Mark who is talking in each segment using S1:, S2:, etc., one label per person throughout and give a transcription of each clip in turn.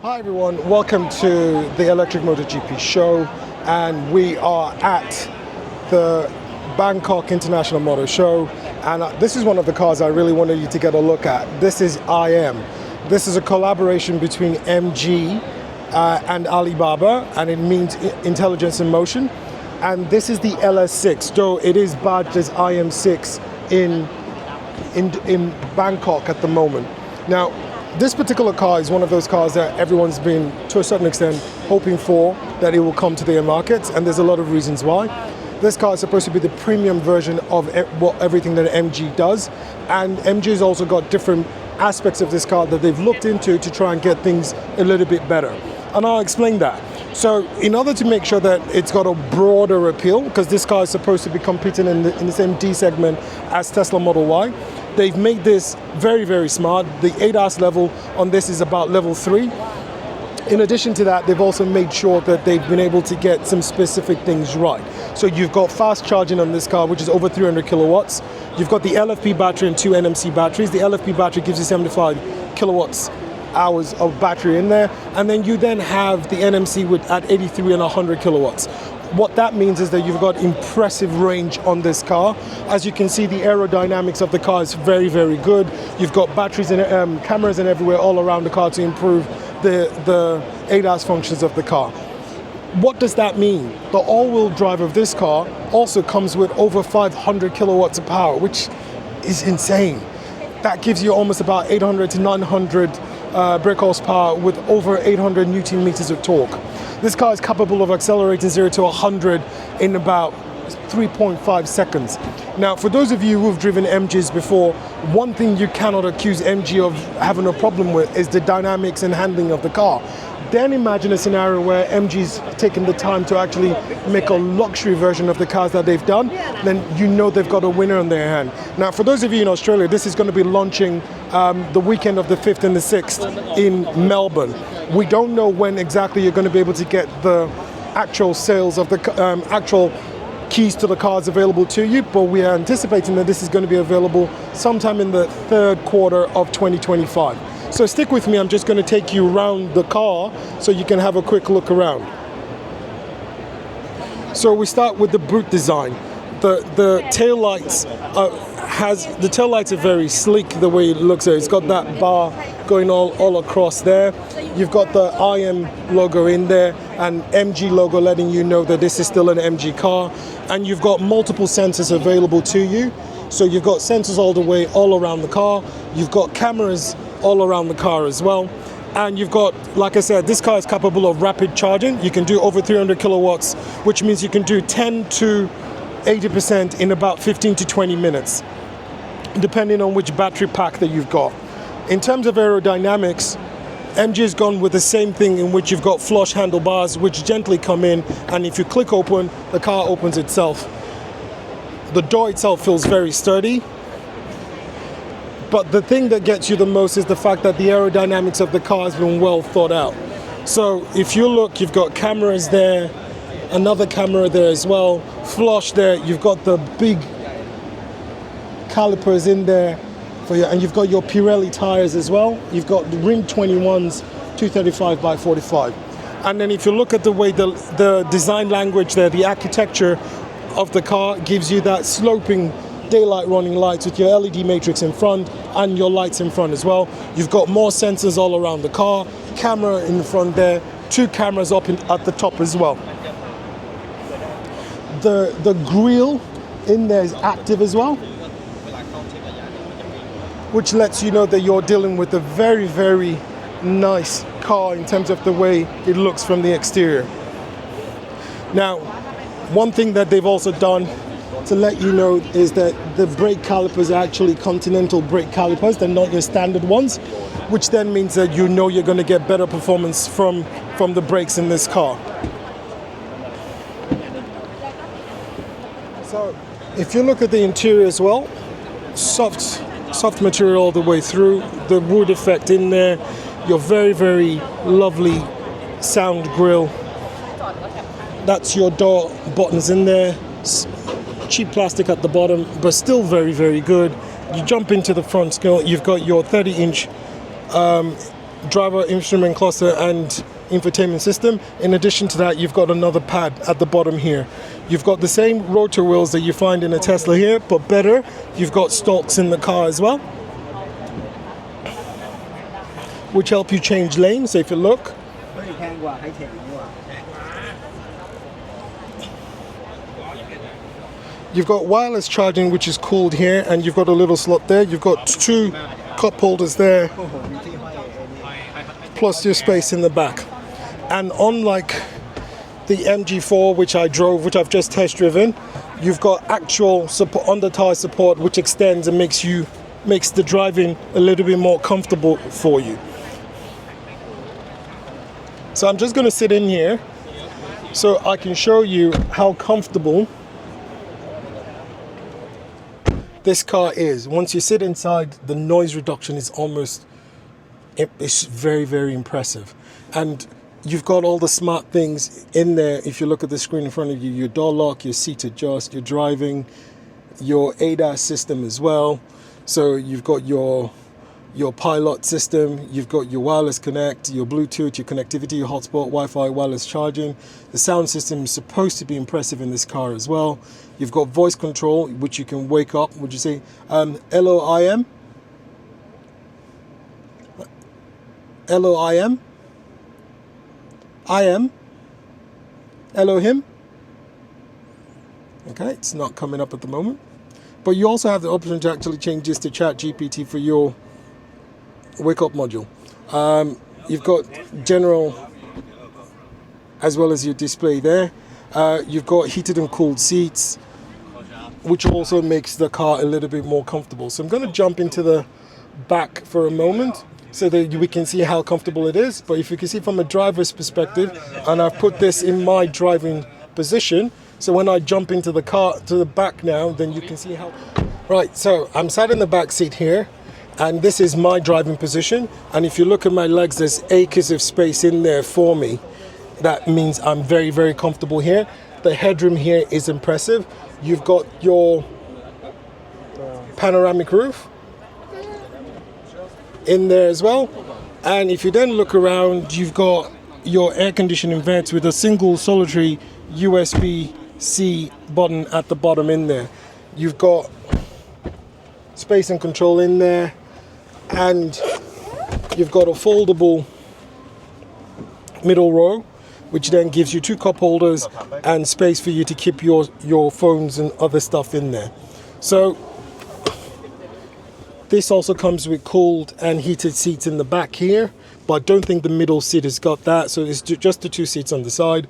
S1: Hi everyone, welcome to the Electric MotoGP show, and we are at the Bangkok International Motor Show, and this is one of the cars I really wanted you to get a look at. This is IM. This is a collaboration between MG and Alibaba, and it means Intelligence in Motion, and this is the LS6, though it is badged as IM6 in Bangkok at the moment. Now, this particular car is one of those cars that everyone's been, to a certain extent, hoping for, that it will come to their markets, and there's a lot of reasons why. This car is supposed to be the premium version of everything that MG does, and MG has also got different aspects of this car that they've looked into to try and get things a little bit better. And I'll explain that. So in order to make sure that it's got a broader appeal, because this car is supposed to be competing in the same D segment as Tesla Model Y, they've made this very, very smart. The ADAS level on this is about level 3. In addition to that, they've also made sure that they've been able to get some specific things right. So you've got fast charging on this car, which is over 300 kilowatts. You've got the LFP battery and 2 NMC batteries. The LFP battery gives you 75 kilowatts hours of battery in there, and then you have the NMC at 83 and 100 kilowatts. What that means is that you've got impressive range on this car. As you can see, the aerodynamics of the car is very, very good. You've got batteries and cameras and everywhere all around the car to improve the ADAS functions of the car. What does that mean? The all-wheel drive of this car also comes with over 500 kilowatts of power, which is insane. That gives you almost about 800 to 900 brake horsepower with over 800 Newton meters of torque. This car is capable of accelerating 0 to 100 in about 3.5 seconds. Now, for those of you who've driven MGs before, one thing you cannot accuse MG of having a problem with is the dynamics and handling of the car. Then imagine a scenario where MG's taken the time to actually make a luxury version of the cars that they've done, then you know they've got a winner on their hand. Now, for those of you in Australia, this is going to be launching the weekend of the 5th and the 6th in Melbourne. We don't know when exactly you're going to be able to get the actual sales of the actual keys to the cars available to you, but we are anticipating that this is going to be available sometime in the 3rd quarter of 2025. So stick with me, I'm just going to take you around the car so you can have a quick look around. So we start with the brute design. The tail lights are very sleek the way it looks there. It's got that bar going all across there. You've got the IM logo in there and MG logo letting you know that this is still an MG car. And you've got multiple sensors available to you. So you've got sensors all around the car. You've got cameras all around the car as well. And you've got, like I said, this car is capable of rapid charging. You can do over 300 kilowatts, which means you can do 10 to 80% in about 15 to 20 minutes, depending on which battery pack that you've got. In terms of aerodynamics, MG has gone with the same thing in which you've got flush handlebars, which gently come in, and if you click open, the car opens itself. The door itself feels very sturdy, but the thing that gets you the most is the fact that the aerodynamics of the car has been well thought out. So if you look, you've got cameras there, another camera there as well, flush there, you've got the big calipers in there for you, and you've got your Pirelli tires as well. You've got the rim 21s, 235 by 45. And then if you look at the way the design language there, the architecture of the car gives you that sloping daylight running lights with your LED matrix in front and your lights in front as well. You've got more sensors all around the car, camera in the front there, 2 cameras up at the top as well. The grille in there is active as well, which lets you know that you're dealing with a very, very nice car in terms of the way it looks from the exterior. Now, one thing that they've also done to let you know is that the brake calipers are actually Continental brake calipers. They're not your standard ones, which then means that you know you're going to get better performance from the brakes in this car. So if you look at the interior as well, soft material all the way through, the wood effect in there, your very, very lovely sound grille. That's your door buttons in there. Cheap plastic at the bottom, but still very, very good. You jump into the front screen, you've got your 30-inch driver instrument cluster and infotainment system. In addition to that, you've got another pad at the bottom here. You've got the same rotor wheels that you find in a Tesla here, but better. You've got stalks in the car as well, which help you change lanes. So if you look, you've got wireless charging, which is cooled here, and you've got a little slot there. You've got 2 cup holders there, plus your space in the back. And unlike the MG4, which I drove, which I've just test driven, you've got actual support, under tire support, which extends and makes the driving a little bit more comfortable for you. So I'm just going to sit in here so I can show you how comfortable this car is. Once you sit inside, the noise reduction is it's very, very impressive. And you've got all the smart things in there. If you look at the screen in front of you, your door lock, your seat adjust, your driving, your ADAS system as well. So you've got your pilot system, you've got your wireless connect, your Bluetooth, your connectivity, your hotspot, Wi-Fi, wireless charging. The sound system is supposed to be impressive in this car as well. You've got voice control, which you can wake up. Would you say LOIM? LOIM? IM? Elohim? Okay, it's not coming up at the moment. But you also have the option to actually change this to Chat GPT for your wake up module. You've got general as well as your display there. You've got heated and cooled seats, which also makes the car a little bit more comfortable. So I'm going to jump into the back for a moment so that we can see how comfortable it is. But if you can see from a driver's perspective, and I've put this in my driving position, so when I jump into the car to the back now, then you can see how. Right, so I'm sat in the back seat here, and this is my driving position. And if you look at my legs, there's acres of space in there for me. That means I'm very, very comfortable here. The headroom here is impressive. You've got your panoramic roof in there as well. And if you then look around, you've got your air conditioning vents with a single solitary USB-C button at the bottom in there. You've got space and control in there, and you've got a foldable middle row, which then gives you 2 cup holders and space for you to keep your phones and other stuff in there. So this also comes with cooled and heated seats in the back here, but I don't think the middle seat has got that, so it's just the 2 seats on the side.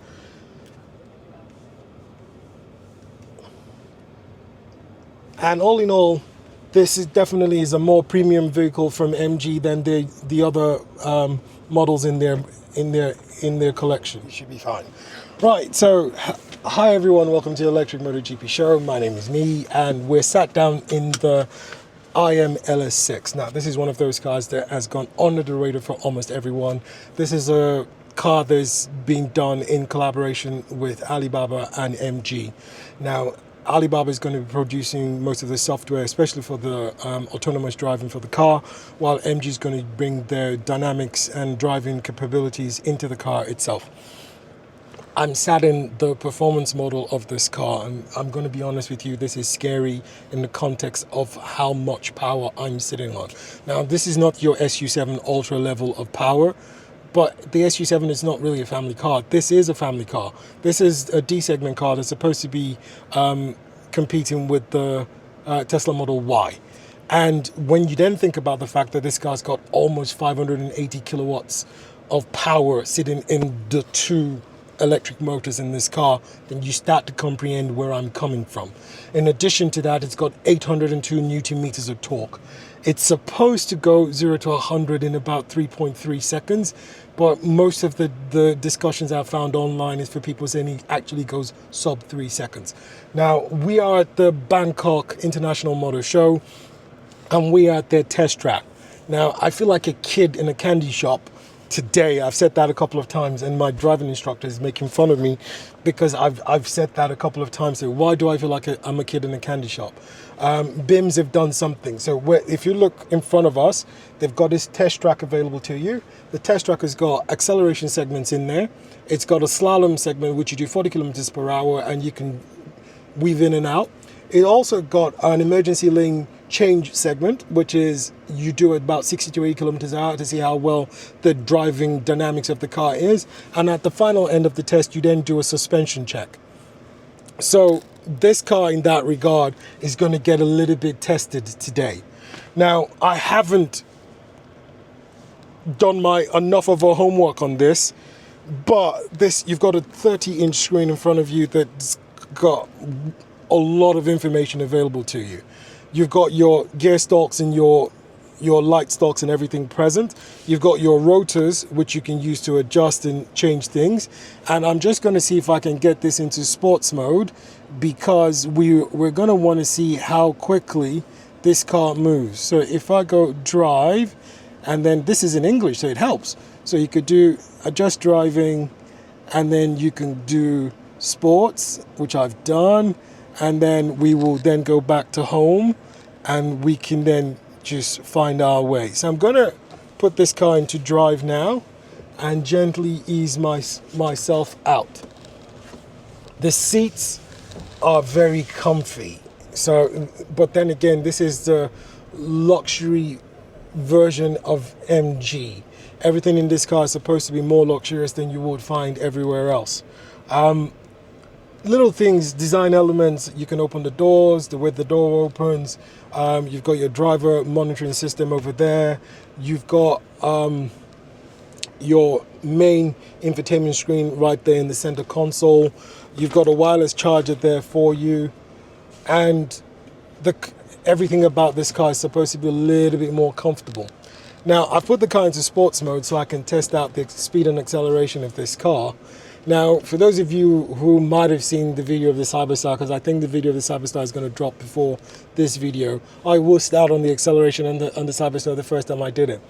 S1: And all in all, this is definitely a more premium vehicle from MG than the other models in their collection. You should be fine. Right, so hi everyone, welcome to Electric Motor GP Show. My name is Nee, and we're sat down in the LS6. Now, this is one of those cars that has gone under the radar for almost everyone. This is a car that's been done in collaboration with Alibaba and MG. Now, Alibaba is going to be producing most of the software, especially for the autonomous driving for the car, while MG is going to bring their dynamics and driving capabilities into the car itself. I'm sat in the performance model of this car, and I'm going to be honest with you, this is scary in the context of how much power I'm sitting on. Now, this is not your SU7 Ultra level of power, but the SU7 is not really a family car. This is a family car. This is a D-segment car that's supposed to be competing with the Tesla Model Y. And when you then think about the fact that this car's got almost 580 kilowatts of power sitting in the 2 electric motors in this car, then you start to comprehend where I'm coming from. In addition to that, it's got 802 Newton meters of torque. It's supposed to go 0 to 100 in about 3.3 seconds, but most of the discussions I've found online is for people saying it actually goes sub 3 seconds. Now, we are at the Bangkok International Motor Show, and we are at their test track. Now, I feel like a kid in a candy shop today. I've said that a couple of times, and my driving instructor is making fun of me because I've said that a couple of times. So why do I feel like I'm a kid in a candy shop? BIMs have done something. So if you look in front of us, they've got this test track available to you. The test track has got acceleration segments in there. It's got a slalom segment, which you do 40 kilometers per hour, and you can weave in and out. It also got an emergency lane change segment, which is you do about 60 to 80 kilometers an hour to see how well the driving dynamics of the car is. And at the final end of the test, you then do a suspension check. So this car in that regard is going to get a little bit tested today. Now, I haven't done enough of a homework on this, but you've got a 30-inch screen in front of you that's got a lot of information available to you. You've got your gear stalks and your light stalks and everything present. You've got your rotors, which you can use to adjust and change things. And I'm just going to see if I can get this into sports mode, because we're going to want to see how quickly this car moves. So if I go drive, and then this is in English, so it helps. So you could do adjust driving, and then you can do sports, which I've done. And then we will then go back to home, and we can then just find our way. So I'm going to put this car into drive now and gently ease myself out. The seats are very comfy. So, but then again, this is the luxury version of MG. Everything in this car is supposed to be more luxurious than you would find everywhere else. Little things, design elements, you can open the doors, the way the door opens. You've got your driver monitoring system over there. You've got your main infotainment screen right there in the center console. You've got a wireless charger there for you. And everything about this car is supposed to be a little bit more comfortable. Now, I've put the car into sports mode so I can test out the speed and acceleration of this car. Now, for those of you who might have seen the video of the Cyberstar, because I think the video of the Cyberstar is going to drop before this video, I wussed out on the acceleration on the Cyberstar the first time I did it.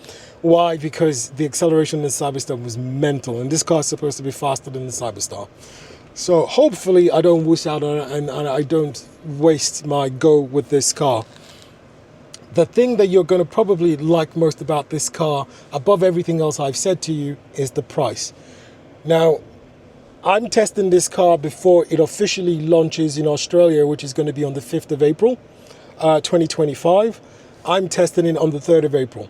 S1: Why? Because the acceleration on the Cyberstar was mental, and this car is supposed to be faster than the Cyberstar. So hopefully I don't wuss out on it, and I don't waste my go with this car. The thing that you're going to probably like most about this car, above everything else I've said to you, is the price. Now, I'm testing this car before it officially launches in Australia, which is going to be on the 5th of April, 2025. I'm testing it on the 3rd of April.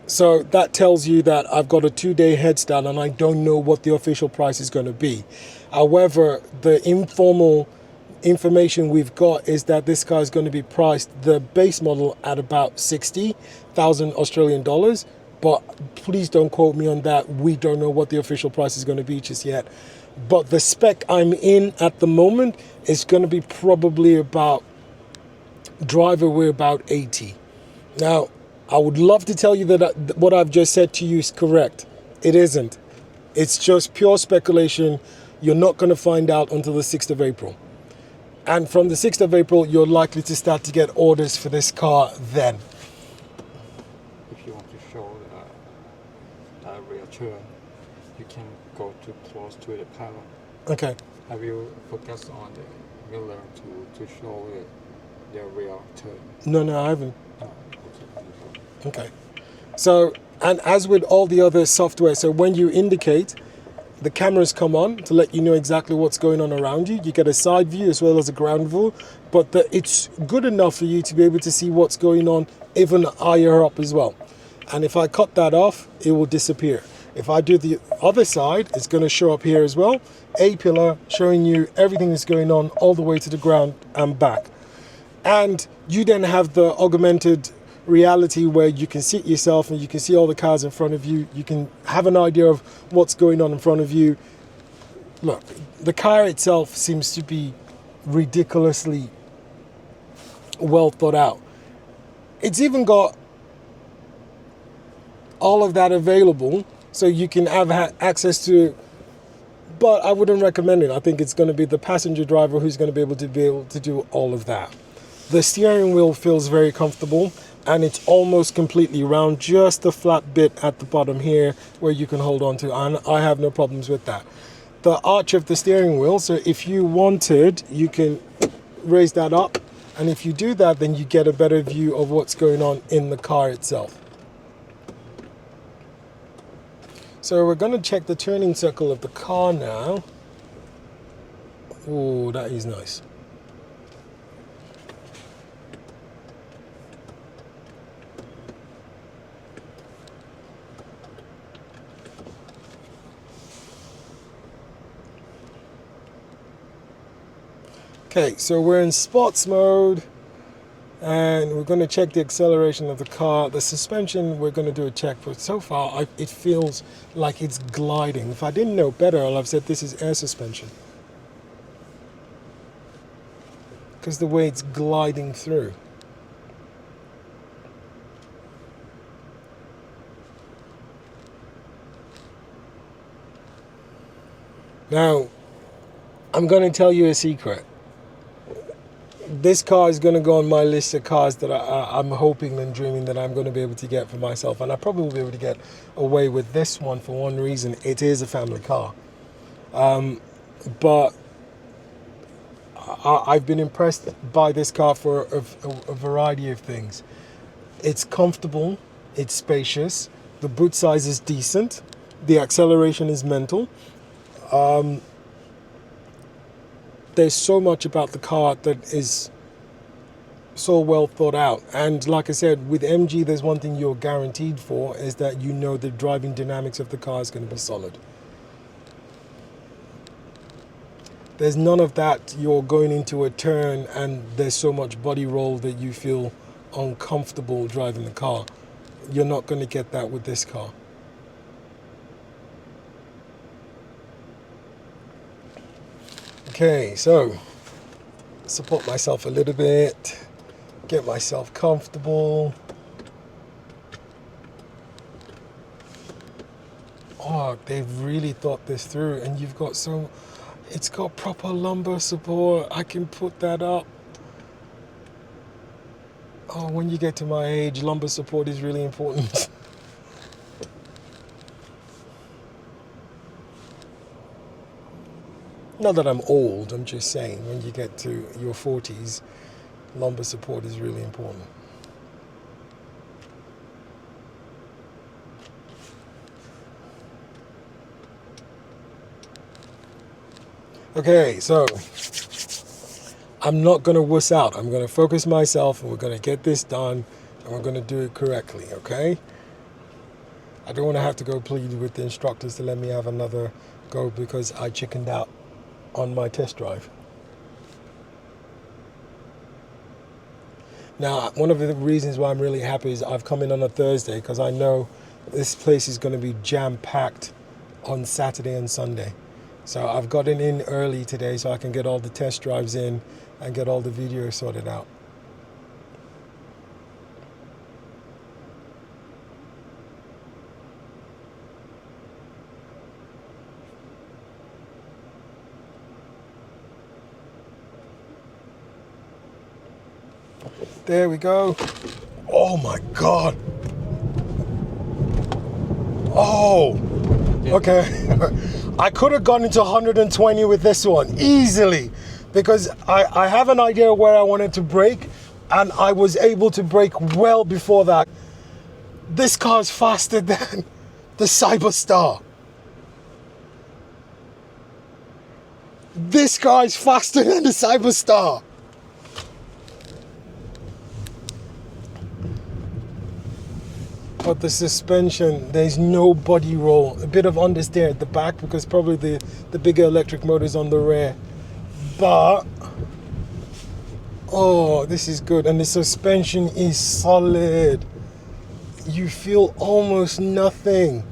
S1: So that tells you that I've got a 2-day head start, and I don't know what the official price is going to be. However, the informal information we've got is that this car is going to be priced, the base model, at about 60,000 Australian dollars. But please don't quote me on that. We don't know what the official price is going to be just yet. But the spec I'm in at the moment is going to be probably about, driver, we're about 80. Now, I would love to tell you that what I've just said to you is correct. It isn't. It's just pure speculation. You're not going to find out until the 6th of April. And from the 6th of April, you're likely to start to get orders for this car then.
S2: If you want to show the rear turn, you can go too close to the panel.
S1: Okay.
S2: Have you focused on the mirror to show the rear turn?
S1: No, I haven't. Okay. So, and as with all the other software, so when you indicate, the cameras come on to let you know exactly what's going on around you. You get a side view as well as a ground view, but it's good enough for you to be able to see what's going on even higher up as well. And if I cut that off, it will disappear. If I do the other side, it's going to show up here as well. A pillar showing you everything that's going on all the way to the ground and back. And you then have the augmented reality where you can sit yourself and you can see all the cars in front of you. You can have an idea of what's going on in front of you. Look, the car itself seems to be ridiculously well thought out. It's even got all of that available, so you can have access to, but I wouldn't recommend it. I think it's going to be the passenger driver who's going to be able to do all of that. The steering wheel feels very comfortable, and it's almost completely round, just a flat bit at the bottom here where you can hold on to, and I have no problems with that. The arch of the steering wheel, so if you wanted, you can raise that up, and if you do that, then you get a better view of what's going on in the car itself. So we're going to check the turning circle of the car now. Oh, that is nice. Okay, so we're in sports mode, and we're going to check the acceleration of the car. The suspension, we're going to do a check, but so far it feels like it's gliding. If I didn't know better, I'll have said this is air suspension, because the way it's gliding through. Now, I'm going to tell you a secret. This car is going to go on my list of cars that I'm hoping and dreaming that I'm going to be able to get for myself. And I probably will be able to get away with this one for one reason. It is a family car. But I've been impressed by this car for a variety of things. It's comfortable. It's spacious. The boot size is decent. The acceleration is mental. There's so much about the car that is so well thought out, and like I said, with MG, there's one thing you're guaranteed for, is that you know the driving dynamics of the car is going to be solid. There's none of that you're going into a turn and there's so much body roll that you feel uncomfortable driving the car. You're not going to get that with this car. Okay, so support myself a little bit, get myself comfortable. Oh, they've really thought this through, and you've got it's got proper lumbar support. I can put that up. Oh, when you get to my age, lumbar support is really important. Not that I'm old, I'm just saying, when you get to your 40s, lumbar support is really important. Okay, so I'm not going to wuss out. I'm going to focus myself, and we're going to get this done, and we're going to do it correctly, okay? I don't want to have to go plead with the instructors to let me have another go because I chickened out on my test drive. Now, one of the reasons why I'm really happy is I've come in on a Thursday because I know this place is going to be jam-packed on Saturday and Sunday. So I've gotten in early today so I can get all the test drives in and get all the videos sorted out. There we go. Oh my God. Oh, okay. I could have gone into 120 with this one easily because I have an idea where I wanted to brake, and I was able to brake well before that. This car is faster than the Cyberstar. This car is faster than the Cyberstar. But the suspension, there's no body roll. A bit of understeer at the back because probably the bigger electric motor is on the rear. But, oh, this is good. And the suspension is solid. You feel almost nothing.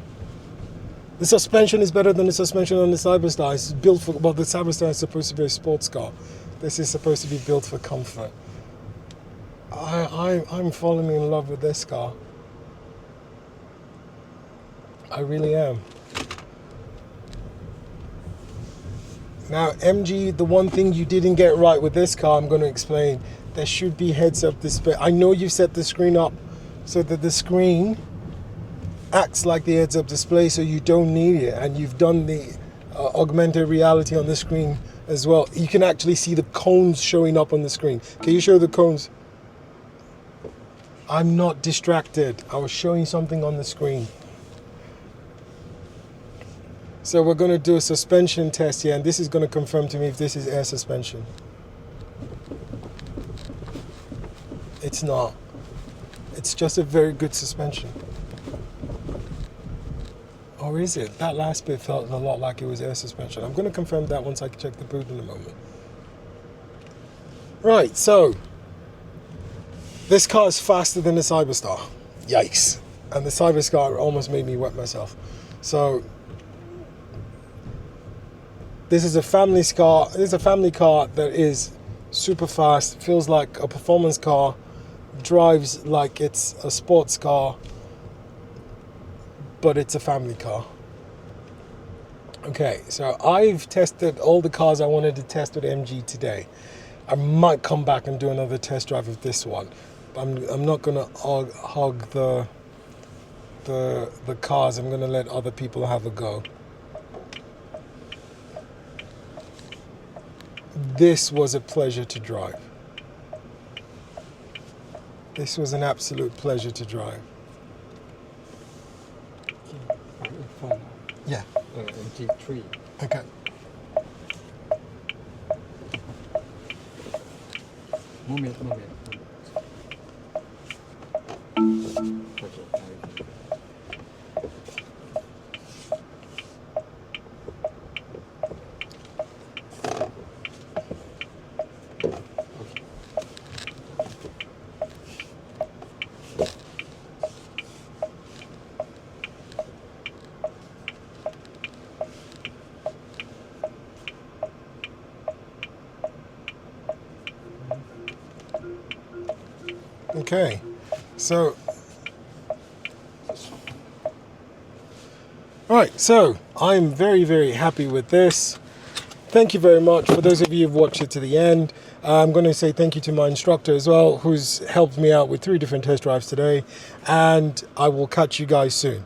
S1: The suspension is better than the suspension on the Cyberstar. It's built for, well, the Cyberstar is supposed to be a sports car. This is supposed to be built for comfort. I'm falling in love with this car. I really am. Now, MG, the one thing you didn't get right with this car, I'm going to explain. There should be heads-up display. I know you set the screen up so that the screen acts like the heads-up display, so you don't need it. And you've done the augmented reality on the screen as well. You can actually see the cones showing up on the screen. Can you show the cones? I'm not distracted. I was showing something on the screen. So we're going to do a suspension test here, and this is going to confirm to me if this is air suspension. It's not. It's just a very good suspension. Or is it? That last bit felt a lot like it was air suspension. I'm going to confirm that once I check the boot in a moment. Right, so this car is faster than the Cyberstar. Yikes. And the Cyberstar almost made me wet myself. So this is a family car. This is a family car that is super fast, feels like a performance car, drives like it's a sports car, but it's a family car. Okay, so I've tested all the cars I wanted to test with MG today. I might come back and do another test drive of this one. I'm not gonna hog the cars. I'm gonna let other people have a go. This was a pleasure to drive. This was an absolute pleasure to drive.
S2: Are in front?
S1: Yeah.
S2: MG3.
S1: Okay.
S2: Moment. Okay.
S1: Okay, so, all right, so I'm very, very happy with this. Thank you very much. For those of you who've watched it to the end, I'm going to say thank you to my instructor as well, who's helped me out with 3 different test drives today, and I will catch you guys soon.